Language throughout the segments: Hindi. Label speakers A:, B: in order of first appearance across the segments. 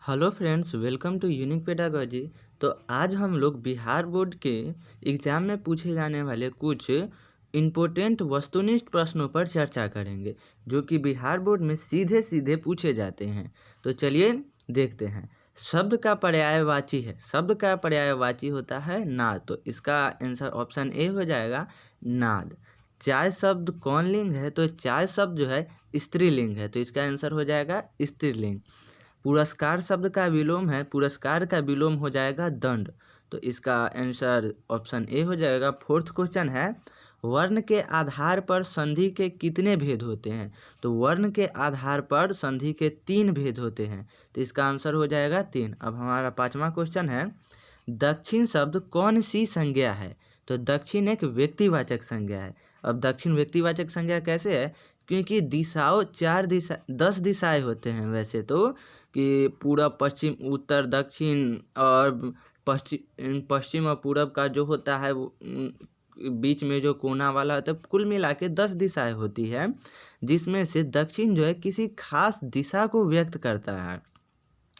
A: Hello friends, welcome to unique pedagogy. तो आज हम लोग बिहार बोर्ड के एग्ज़ाम में पूछे जाने वाले कुछ इम्पोर्टेंट वस्तुनिष्ठ प्रश्नों पर चर्चा करेंगे जो कि बिहार बोर्ड में सीधे सीधे पूछे जाते हैं। तो चलिए देखते हैं। शब्द का पर्यायवाची है, शब्द का पर्यायवाची होता है नाद, तो इसका आंसर ऑप्शन ए हो जाएगा नाद। चाय शब्द कौन लिंग है? तो चाय शब्द जो है स्त्रीलिंग है, तो इसका आंसर हो जाएगा स्त्रीलिंग। पुरस्कार शब्द का विलोम है, पुरस्कार का विलोम हो जाएगा दंड, तो इसका आंसर ऑप्शन ए हो जाएगा। फोर्थ क्वेश्चन है, वर्ण के आधार पर संधि के कितने भेद होते हैं? तो वर्ण के आधार पर संधि के 3 भेद होते हैं, तो इसका आंसर हो जाएगा 3। अब हमारा 5वां क्वेश्चन है, दक्षिण शब्द कौन सी संज्ञा है? तो दक्षिण एक व्यक्तिवाचक संज्ञा है। अब दक्षिण व्यक्तिवाचक संज्ञा कैसे है? क्योंकि दिशाओं 10 दिशाएं होते हैं वैसे तो, कि पूरब पश्चिम उत्तर दक्षिण और पश्चिम और पूरब का जो होता है वो बीच में जो कोना वाला होता है, कुल मिला के 10 दिशाएं होती है, जिसमें से दक्षिण जो है किसी खास दिशा को व्यक्त करता है,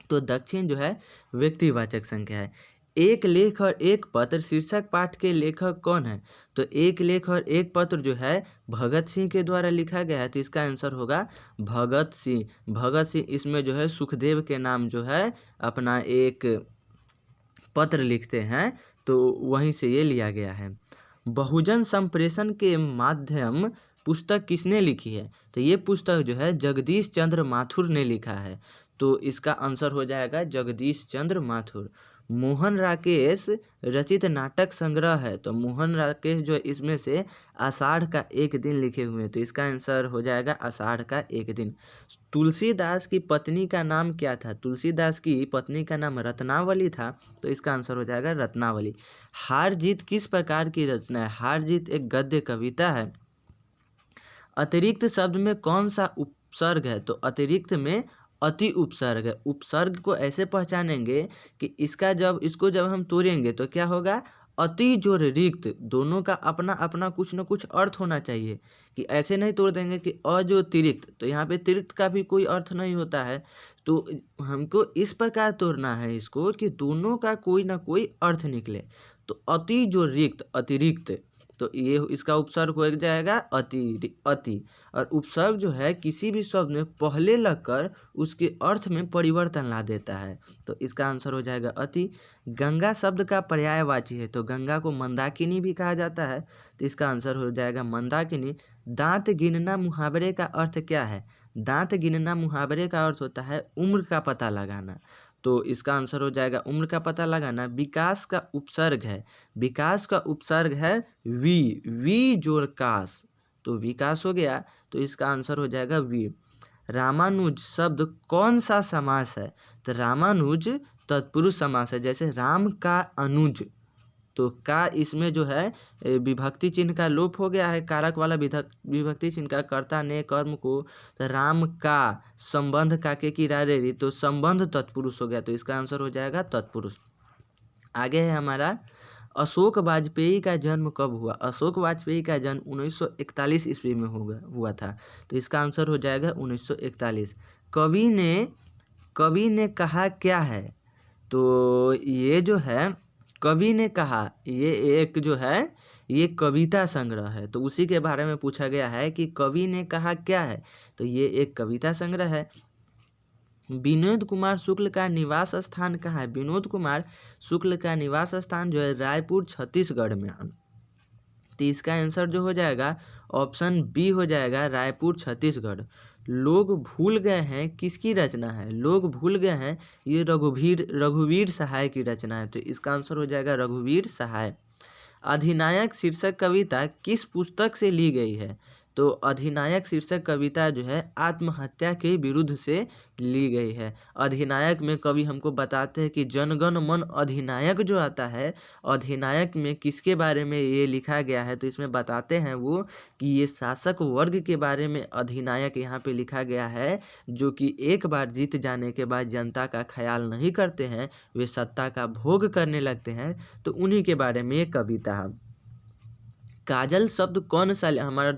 A: तो दक्षिण जो है व्यक्तिवाचक संख्या है। एक लेख और एक पत्र शीर्षक पाठ के लेखक कौन है? तो एक लेख और एक पत्र जो है भगत सिंह के द्वारा लिखा गया है, तो इसका आंसर होगा भगत सिंह। भगत सिंह इसमें जो है सुखदेव के नाम जो है अपना एक पत्र लिखते हैं, तो वहीं से ये लिया गया है। बहुजन संप्रेषण के माध्यम पुस्तक किसने लिखी है? तो ये पुस्तक जो है जगदीश चंद्र माथुर ने लिखा है, तो इसका आंसर हो जाएगा जगदीश चंद्र माथुर। मोहन राकेश रचित नाटक संग्रह है, तो मोहन राकेश जो इसमें से आषाढ़ का एक दिन लिखे हुए हैं, तो इसका आंसर हो जाएगा आषाढ़ का एक दिन। तुलसीदास की पत्नी का नाम क्या था? तुलसीदास की पत्नी का नाम रत्नावली था, तो इसका आंसर हो जाएगा रत्नावली। हार जीत किस प्रकार की रचना है? हार जीत एक गद्य कविता है। अतिरिक्त शब्द में कौन सा उपसर्ग है? तो अतिरिक्त में अति उपसर्ग है। उपसर्ग को ऐसे पहचानेंगे कि इसको जब हम तोड़ेंगे तो क्या होगा? अति जो रिक्त, दोनों का अपना अपना कुछ न कुछ अर्थ होना चाहिए, कि ऐसे नहीं तोड़ देंगे कि अ जो तिरिक्त, तो यहाँ पे तिरिक्त का भी कोई अर्थ नहीं होता है, तो हमको इस प्रकार तोड़ना है इसको कि दोनों का कोई ना कोई अर्थ निकले। तो अति जो रिक्त, अतिरिक्त, तो ये इसका उपसर्ग हो जाएगा अति। और उपसर्ग जो है किसी भी शब्द में पहले लगकर उसके अर्थ में परिवर्तन ला देता है, तो इसका आंसर हो जाएगा अति। गंगा शब्द का पर्यायवाची है, तो गंगा को मंदाकिनी भी कहा जाता है, तो इसका आंसर हो जाएगा मंदाकिनी। दांत गिनना मुहावरे का अर्थ क्या है? दांत गिनना मुहावरे का अर्थ होता है उम्र का पता लगाना, तो इसका आंसर हो जाएगा उम्र का पता लगाना। विकास का उपसर्ग है, विकास का उपसर्ग है वी जो कास, तो विकास हो गया, तो इसका आंसर हो जाएगा वी। रामानुज शब्द कौन सा समास है? तो रामानुज तत्पुरुष समास है, जैसे राम का अनुज, तो का इसमें जो है विभक्ति चिन्ह का लोप हो गया है, कारक वाला विभक्ति चिन्ह का, कर्ता ने कर्म को, तो राम का संबंध का के की री, तो संबंध तत्पुरुष हो गया, तो इसका आंसर हो जाएगा तत्पुरुष। आगे है हमारा, अशोक वाजपेयी का जन्म कब हुआ? अशोक वाजपेयी का जन्म 1941 ईस्वी में हुआ था, तो इसका आंसर हो जाएगा 1941। कवि ने कहा क्या है? तो ये जो है कवि ने कहा, ये एक जो है ये कविता संग्रह है, तो उसी के बारे में पूछा गया है कि कवि ने कहा क्या है, तो ये एक कविता संग्रह है। विनोद कुमार शुक्ल का निवास स्थान कहाँ है? विनोद कुमार शुक्ल का निवास स्थान जो है रायपुर छत्तीसगढ़ में है, तो इसका आंसर जो हो जाएगा ऑप्शन बी हो जाएगा, रायपुर छत्तीसगढ़। लोग भूल गए हैं किसकी रचना है? लोग भूल गए हैं ये रघुवीर सहाय की रचना है, तो इसका आंसर हो जाएगा रघुवीर सहाय। अधिनायक शीर्षक कविता किस पुस्तक से ली गई है? तो अधिनायक शीर्षक कविता जो है आत्महत्या के विरुद्ध से ली गई है। अधिनायक में कवि हमको बताते हैं कि जनगण मन अधिनायक जो आता है, अधिनायक में किसके बारे में ये लिखा गया है? तो इसमें बताते हैं वो कि ये शासक वर्ग के बारे में अधिनायक यहाँ पे लिखा गया है, जो कि एक बार जीत जाने के बाद जनता का ख्याल नहीं करते हैं, वे सत्ता का भोग करने लगते हैं, तो उन्हीं के बारे में ये कविता है। काजल शब्द कौन सा, हमारा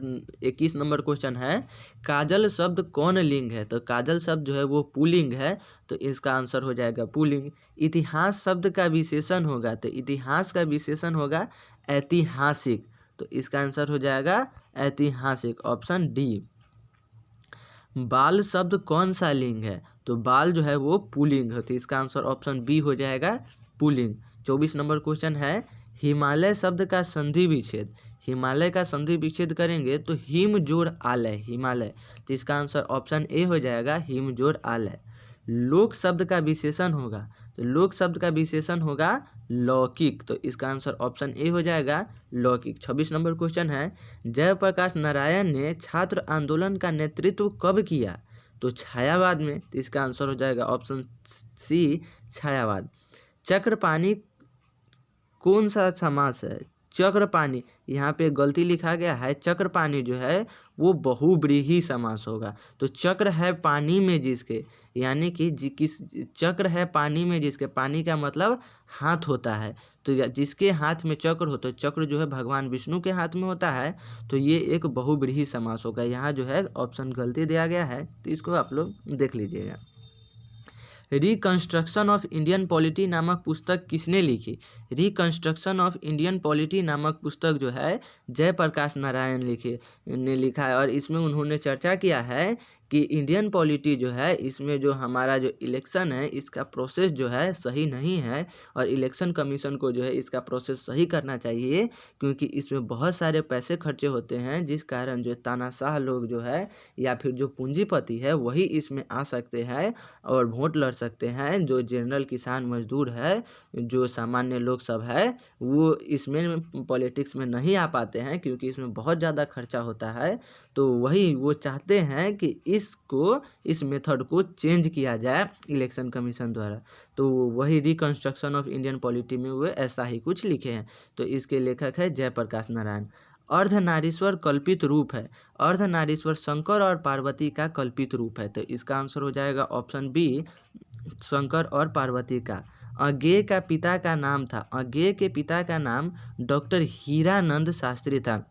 A: 21 नंबर क्वेश्चन है, काजल शब्द कौन लिंग है? तो काजल शब्द जो है वो पुल्लिंग है, तो इसका आंसर हो जाएगा पुल्लिंग। इतिहास शब्द का विशेषण होगा, तो इतिहास का विशेषण होगा ऐतिहासिक, तो इसका आंसर हो जाएगा ऐतिहासिक, ऑप्शन डी। बाल शब्द कौन सा लिंग है? तो बाल जो है वो पुल्लिंग है, तो इसका आंसर ऑप्शन बी हो जाएगा पुल्लिंग। 24 नंबर क्वेश्चन है, हिमालय शब्द का संधि विच्छेद, हिमालय का संधि विच्छेद करेंगे तो हिम जोड़ आलय, हिमालय, तो इसका आंसर ऑप्शन ए हो जाएगा हिम जोड़ आलय। लोक शब्द का विशेषण होगा, तो लोक शब्द का विशेषण होगा लौकिक, तो इसका आंसर ऑप्शन ए हो जाएगा लौकिक। 26 नंबर क्वेश्चन है, जयप्रकाश नारायण ने छात्र आंदोलन का नेतृत्व कब किया? तो छायावाद में, तो इसका आंसर हो जाएगा ऑप्शन सी छायावाद। चक्रपाणी कौन सा समास है? चक्रपाणी, यहाँ पे गलती लिखा गया है, चक्रपाणी जो है वो बहुव्रीहि समास होगा। तो चक्र है पानी में जिसके, यानी कि किस चक्र है पानी में जिसके, पानी का मतलब हाथ होता है, तो जिसके हाथ में चक्र होता है, चक्र जो है भगवान विष्णु के हाथ में होता है, तो ये एक बहुव्रीहि समास होगा। यहाँ जो है ऑप्शन गलती दिया गया है, तो इसको आप लोग देख लीजिएगा। रिकंस्ट्रक्शन ऑफ इंडियन पॉलिटी नामक पुस्तक किसने लिखी? रिकंस्ट्रक्शन ऑफ इंडियन पॉलिटी नामक पुस्तक जो है जयप्रकाश नारायण ने लिखा है, और इसमें उन्होंने चर्चा किया है कि इंडियन पॉलिटी जो है, इसमें जो हमारा जो इलेक्शन है इसका प्रोसेस जो है सही नहीं है, और इलेक्शन कमीशन को जो है इसका प्रोसेस सही करना चाहिए, क्योंकि इसमें बहुत सारे पैसे खर्चे होते हैं, जिस कारण जो तानाशाह लोग जो है या फिर जो पूंजीपति है वही इसमें आ सकते हैं और वोट लड़ सकते हैं। जो जनरल किसान मजदूर है, जो सामान्य लोग सब है, वो इसमें पॉलिटिक्स में नहीं आ पाते हैं, क्योंकि इसमें बहुत ज़्यादा खर्चा होता है। तो वही वो चाहते हैं कि इस मेथड को चेंज किया जाए इलेक्शन कमीशन द्वारा, तो वही रिकंस्ट्रक्शन ऑफ इंडियन पॉलिटी में वो ऐसा ही कुछ लिखे हैं। तो इसके लेखक है जयप्रकाश नारायण। अर्धनारीश्वर कल्पित रूप है, अर्धनारीश्वर शंकर और पार्वती का कल्पित रूप है, तो इसका आंसर हो जाएगा ऑप्शन बी शंकर और पार्वती का। अज्ञेय का पिता का नाम था, अज्ञेय के पिता का नाम डॉक्टर हीरानंद शास्त्री था,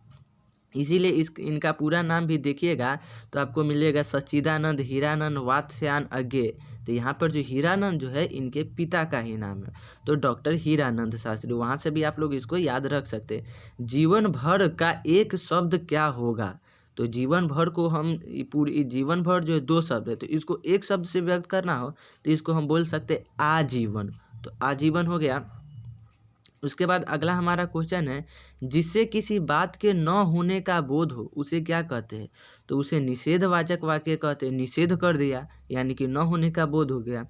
A: इसीलिए इनका पूरा नाम भी देखिएगा तो आपको मिलेगा सच्चिदानंद हीरानंद वात्स्यायन अज्ञेय। तो यहाँ पर जो हीरानंद जो है इनके पिता का ही नाम है, तो डॉक्टर हीरानंद शास्त्री, वहाँ से भी आप लोग इसको याद रख सकते हैं। जीवन भर का एक शब्द क्या होगा? तो जीवन भर को हम पूरी जीवन भर जो है दो शब्द है, तो इसको एक शब्द से व्यक्त करना हो तो इसको हम बोल सकते हैं आजीवन, तो आजीवन हो गया। उसके बाद अगला हमारा क्वेश्चन है, जिससे किसी बात के न होने का बोध हो उसे क्या कहते हैं? तो उसे निषेधवाचक वाक्य कहते हैं, निषेध कर दिया यानी कि न होने का बोध हो गया।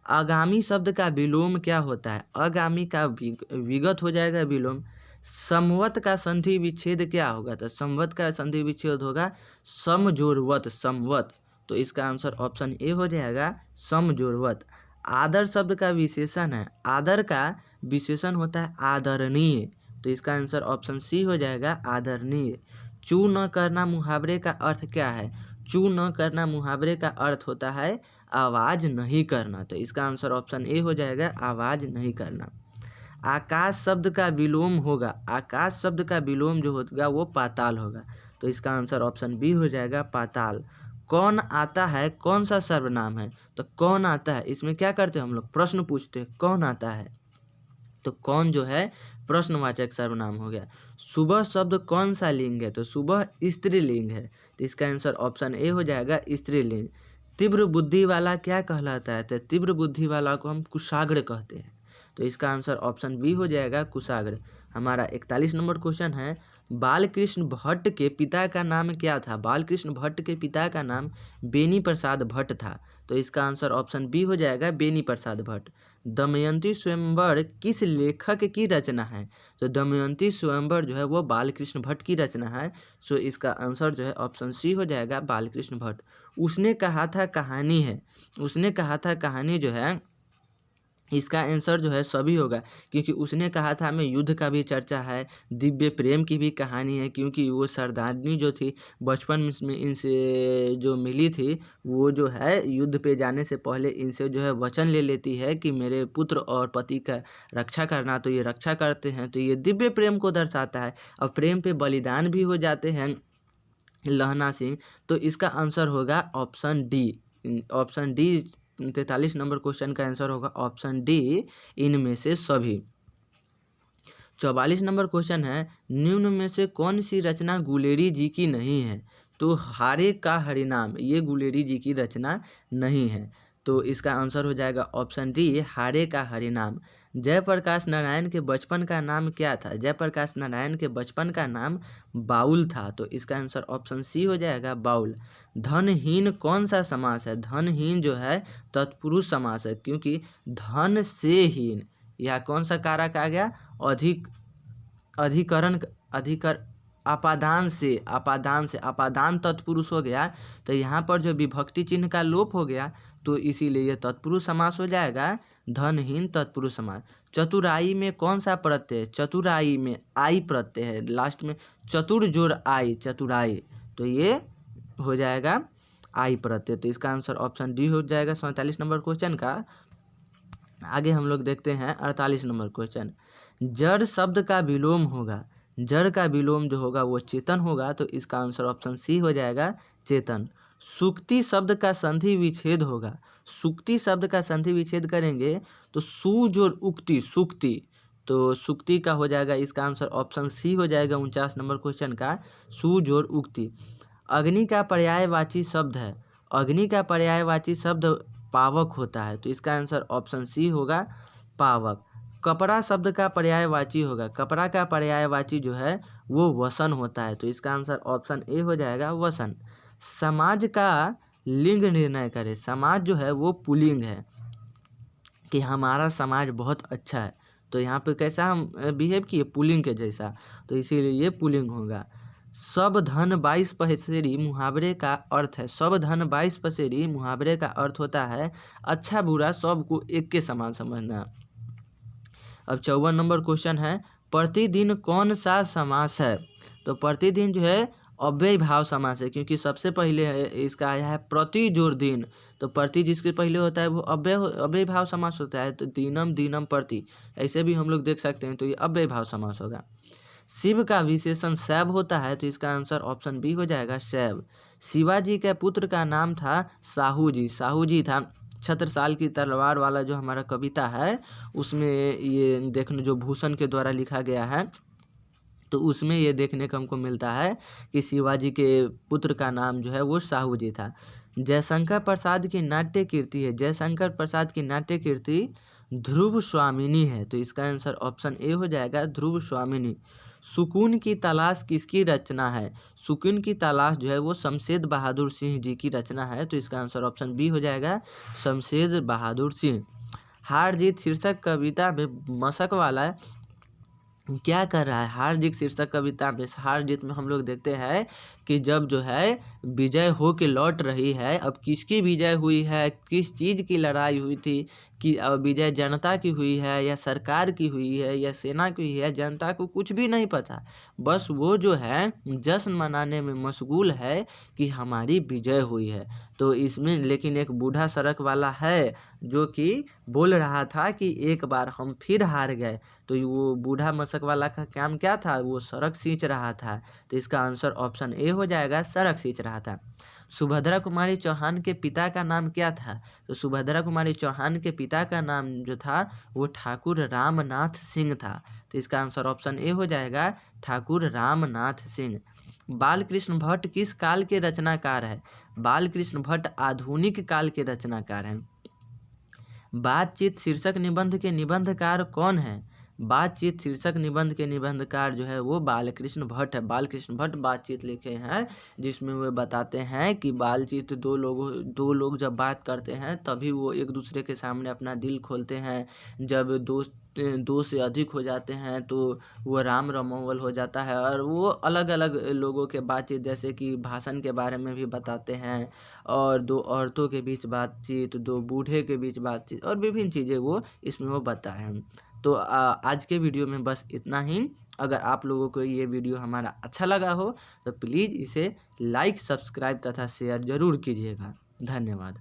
A: आगामी शब्द का विलोम क्या होता है? आगामी का विगत हो जाएगा विलोम। समवत का संधि विच्छेद क्या होगा? तो समवत का संधि विच्छेद होगा समजोरवत, समवत, तो इसका आंसर ऑप्शन ए हो जाएगा समजोरवत। आदर शब्द का विशेषण है, आदर का विशेषण होता है आदरणीय, तो इसका आंसर ऑप्शन सी हो जाएगा आदरणीय। चू न करना मुहावरे का अर्थ क्या है? चू न करना मुहावरे का अर्थ होता है आवाज़ नहीं करना, तो इसका आंसर ऑप्शन ए हो जाएगा आवाज़ नहीं करना। आकाश शब्द का विलोम होगा, आकाश शब्द का विलोम जो होगा वो पाताल होगा, तो इसका आंसर ऑप्शन बी हो जाएगा पाताल। कौन आता है कौन सा सर्वनाम है? तो कौन आता है, इसमें क्या करते हैं हम लोग, प्रश्न पूछते हैं कौन आता है, तो कौन जो है प्रश्नवाचक सर्वनाम हो गया। सुबह शब्द कौन सा लिंग है? तो सुबह स्त्रीलिंग है, तो इसका आंसर ऑप्शन ए हो जाएगा स्त्रीलिंग। तीव्र बुद्धि वाला क्या कहलाता है? तो तीव्र बुद्धि वाला को हम कुशाग्र कहते हैं, तो इसका आंसर ऑप्शन बी हो जाएगा कुशाग्र। हमारा 41 नंबर क्वेश्चन है, बालकृष्ण भट्ट के पिता का नाम क्या था? बालकृष्ण भट्ट के पिता का नाम बेनी प्रसाद भट्ट था, तो इसका आंसर ऑप्शन बी हो जाएगा बेनी प्रसाद भट्ट। दमयंती स्वयंवर किस लेखक की रचना है? तो दमयंती स्वयंवर जो है वो बालकृष्ण भट्ट की रचना है, सो इसका आंसर जो है ऑप्शन सी हो जाएगा बालकृष्ण भट्ट। उसने कहा था कहानी है, उसने कहा था कहानी जो है इसका आंसर जो है सभी होगा, क्योंकि उसने कहा था हमें युद्ध का भी चर्चा है, दिव्य प्रेम की भी कहानी है, क्योंकि वो सरदारनी जो थी बचपन में इनसे जो मिली थी, वो जो है युद्ध पे जाने से पहले इनसे जो है वचन ले लेती है कि मेरे पुत्र और पति का रक्षा करना, तो ये रक्षा करते हैं। तो ये दिव्य प्रेम को दर्शाता है, और प्रेम पे बलिदान भी हो जाते हैं लहना सिंह। तो इसका आंसर होगा option D. Option D 43 number question का आंसर होगा ऑप्शन डी, इनमें से सभी। 44 नंबर क्वेश्चन है, निम्न में से कौन सी रचना गुलेरी जी की नहीं है? तो हारे का हरिनाम ये गुलेरी जी की रचना नहीं है, तो इसका आंसर हो जाएगा ऑप्शन डी, हारे का हरिनाम। जयप्रकाश नारायण के बचपन का नाम क्या था? जयप्रकाश नारायण के बचपन का नाम बाउल था, तो इसका आंसर ऑप्शन सी हो जाएगा बाउल। धनहीन कौन सा समास है? धनहीन जो है तत्पुरुष समास है, क्योंकि धन से हीन, यह कौन सा कारक आ गया? अधिकरण अपादान से अपादान तत्पुरुष हो गया, तो यहाँ पर जो विभक्ति चिन्ह का लोप हो गया, तो इसीलिए ये तत्पुरुष समास हो जाएगा, धनहीन तत्पुरुष समास। चतुराई में कौन सा प्रत्यय? चतुराई में आई प्रत्यय है, लास्ट में चतुर जोड़ आई, चतुराई, तो ये हो जाएगा आई प्रत्यय, तो इसका आंसर ऑप्शन डी हो जाएगा 47 नंबर क्वेश्चन का। आगे हम लोग देखते हैं 48 नंबर क्वेश्चन। जड़ शब्द का विलोम होगा, जड़ का विलोम जो होगा वो चेतन होगा, तो इसका आंसर ऑप्शन सी हो जाएगा चेतन। सुक्ति शब्द का संधि विच्छेद होगा, सुक्ति शब्द का संधि विच्छेद करेंगे तो सु जोड़ उक्ति, सुक्ति, तो सुक्ति का हो जाएगा, इसका आंसर ऑप्शन सी हो जाएगा 49 नंबर क्वेश्चन का, सु जोड़ उक्ति। अग्नि का पर्यायवाची शब्द है, अग्नि का पर्यायवाची शब्द पावक होता है, तो इसका आंसर ऑप्शन सी होगा पावक। कपड़ा शब्द का पर्यायवाची होगा, कपड़ा का पर्यायवाची जो है वो वसन होता है, तो इसका आंसर ऑप्शन ए हो जाएगा वसन। समाज का लिंग निर्णय करें, समाज जो है वो पुल्लिंग है, कि हमारा समाज बहुत अच्छा है, तो यहाँ पे कैसा हम बिहेव किए? पुल्लिंग के जैसा, तो इसीलिए ये पुल्लिंग होगा। सब धन 22 पसेरी मुहावरे का अर्थ है, सब धन 22 पसेरी मुहावरे का अर्थ होता है अच्छा बुरा सबको एक के समान समझना। अब 54 नंबर क्वेश्चन है, प्रतिदिन कौन सा समास है? तो प्रतिदिन जो है अव्यय भाव समास है, क्योंकि सबसे पहले है इसका आया है प्रति जोड़ दिन, तो प्रति जिसके पहले होता है वो अव्यय भाव समास होता है, तो दीनम दीनम प्रति, ऐसे भी हम लोग देख सकते हैं, तो ये अव्यय भाव समास होगा। शिव का विशेषण शैव होता है, तो इसका आंसर ऑप्शन बी हो जाएगा शैव। शिवाजी के पुत्र का नाम था साहू जी, साहू जी था। छत्रसाल की तलवार वाला जो हमारा कविता है उसमें ये देखने जो भूषण के द्वारा लिखा गया है, तो उसमें ये देखने को हमको मिलता है कि शिवाजी के पुत्र का नाम जो है वो साहू जी था। जयशंकर प्रसाद की नाट्य कीर्ति है, जयशंकर प्रसाद की नाट्य कीर्ति ध्रुव स्वामिनी है, तो इसका आंसर ऑप्शन ए हो जाएगा ध्रुव स्वामिनी। सुकून की तलाश किसकी रचना है? सुकून की तलाश जो है वो शमशेद बहादुर सिंह जी की रचना है, तो इसका आंसर ऑप्शन बी हो जाएगा शमशेद बहादुर सिंह। हार जीत शीर्षक कविता में मशक वाला क्या कर रहा है? हार जीत शीर्षक कविता में हार जीत में हम लोग देखते हैं कि जब जो है विजय हो के लौट रही है, अब किसकी विजय हुई है, किस चीज़ की लड़ाई हुई थी, कि अब विजय जनता की हुई है या सरकार की हुई है या सेना की हुई है, जनता को कुछ भी नहीं पता, बस वो जो है जश्न मनाने में मशगूल है कि हमारी विजय हुई है। तो इसमें लेकिन एक बूढ़ा सड़क वाला है जो कि बोल रहा था कि एक बार हम फिर हार गए, तो वो बूढ़ा मशक वाला का काम क्या था? वो सड़क सींच रहा था, तो इसका आंसर ऑप्शन ए हो जाएगा सड़क सींच रहा था। सुभद्रा कुमारी चौहान के पिता का नाम क्या था? तो सुभद्रा कुमारी चौहान के पिता का नाम जो था वो ठाकुर रामनाथ सिंह था, तो इसका आंसर ऑप्शन ए हो जाएगा ठाकुर रामनाथ सिंह। बालकृष्ण भट्ट किस काल के रचनाकार है? बालकृष्ण भट्ट आधुनिक काल के रचनाकार हैं। बातचीत शीर्षक निबंध के निबंधकार कौन है? बातचीत शीर्षक निबंध के निबंधकार जो है वो बालकृष्ण भट्ट है। बालकृष्ण भट्ट बातचीत लिखे हैं, जिसमें वो बताते हैं कि बातचीत दो लोग जब बात करते हैं तभी वो एक दूसरे के सामने अपना दिल खोलते हैं। जब दो से अधिक हो जाते हैं तो वो राम रमोवल हो जाता है। और वो अलग अलग लोगों के बातचीत, जैसे कि भाषण के बारे में भी बताते हैं, और दो औरतों के बीच बातचीत, दो बूढ़े के बीच बातचीत, और विभिन्न चीज़ें वो इसमें वो बताए हैं। तो आज के वीडियो में बस इतना ही। अगर आप लोगों को ये वीडियो हमारा अच्छा लगा हो तो प्लीज़ इसे लाइक, सब्सक्राइब तथा शेयर ज़रूर कीजिएगा। धन्यवाद।